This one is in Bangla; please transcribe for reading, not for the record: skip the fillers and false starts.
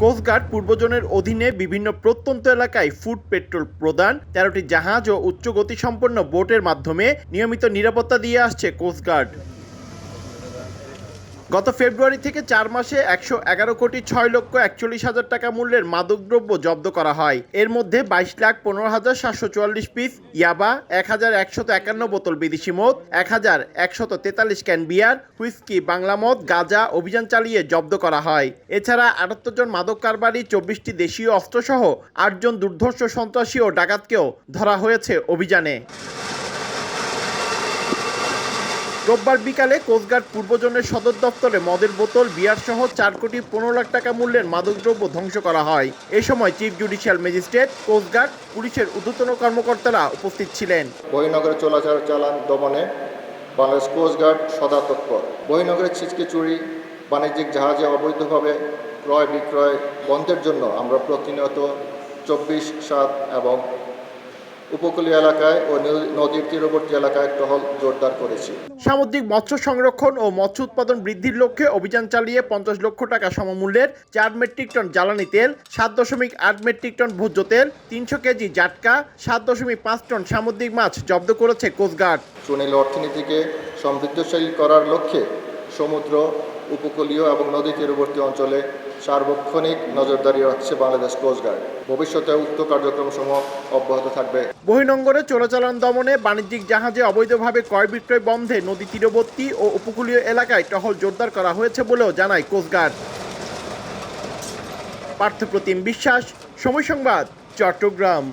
কোস্টগার্ড পূর্বজনের অধীনে বিভিন্ন প্রত্যন্ত এলাকায় ফুড পেট্রোল প্রদান, ১৩টি জাহাজ ও উচ্চ গতিসম্পন্ন বোটের মাধ্যমে নিয়মিত নিরাপত্তা দিয়ে আসছে কোস্টগার্ড। গত ফেব্রুয়ারি থেকে ৪ মাসে ১১,৬,৪১,০০০ টাকা মূল্যের মাদকদ্রব্য জব্দ করা হয়। এর মধ্যে ২২,১৫,৭৪৪ পিস ইয়াবা, ১,১৫১ বোতল বিদেশি মদ, ১,১৪৩ ক্যান বিয়ার, হুইস্কি, বাংলা মদ, গাঁজা অভিযান চালিয়ে জব্দ করা হয়। এছাড়া ৭৮ জন মাদক কারবারি, ২৪টি দেশীয় অস্ত্রসহ ৮ জন দুর্ধর্ষ সন্ত্রাসী ও ডাকাতকেও ধরা হয়েছে অভিযানে। রোববার বিকালে কোস্টগার্ড পূর্বজনের সদর দপ্তরে মদের বোতল, বিয়ারসহ ৪,১৫,০০,০০০ টাকা মূল্যের মাদকদ্রব্য ধ্বংস করা হয়। এ সময় চিফ জুডিশিয়াল ম্যাজিস্ট্রেট, কোস্টগার্ড, পুলিশের ঊর্ধ্বতন কর্মকর্তারা উপস্থিত ছিলেন। বহির্নগরে চোরাচালান চালান দমনে বাংলাদেশ কোস্টগার্ড সদা তৎপর। বহির্নগরে ছিচকে চুরি, বাণিজ্যিক জাহাজে অবৈধভাবে ক্রয় বিক্রয় বন্ধের জন্য আমরা প্রতিনিয়ত ২৪/৭ এবং উপকূলীয় এলাকায় ও নদীর তীরবর্তী এলাকায় টহল জোরদার করেছি। সামুদ্রিক মৎস্য সংরক্ষণ ও মৎস্য উৎপাদন বৃদ্ধির লক্ষ্যে অভিযান চালিয়ে ৫০ লক্ষ টাকা সমমূল্যের ৪ মেট্রিক টন জ্বালানি তেল, ৭.৮ মেট্রিক টন ভোজ্য তেল, ৩০০ কেজি জাটকা, ৭.৫ টন সামুদ্রিক মাছ জব্দ করেছে কোস্টগার্ড। সুনীল অর্থনীতিকে সমৃদ্ধশালী করার লক্ষ্যে সমুদ্র, উপকূলীয় এবং নদী তীরবর্তী অঞ্চলে সার্বক্ষণিক নজরদারি রাখছে বাংলাদেশ কোস্টগার্ড। ভবিষ্যতে উক্ত কার্যক্রমসমূহ অব্যাহত থাকবে। বহির্নোঙরে চোরাচালান দমনে, বাণিজ্যিক জাহাজে অবৈধভাবে ক্রয় বিক্রয় বন্ধে নদী তীরবর্তী ও উপকূলীয় এলাকায় টহল জোরদার করা হয়েছে বলেও জানায় কোস্টগার্ড। পার্থপ্রতিম বিশ্বাস, সময় সংবাদ, চট্টগ্রাম।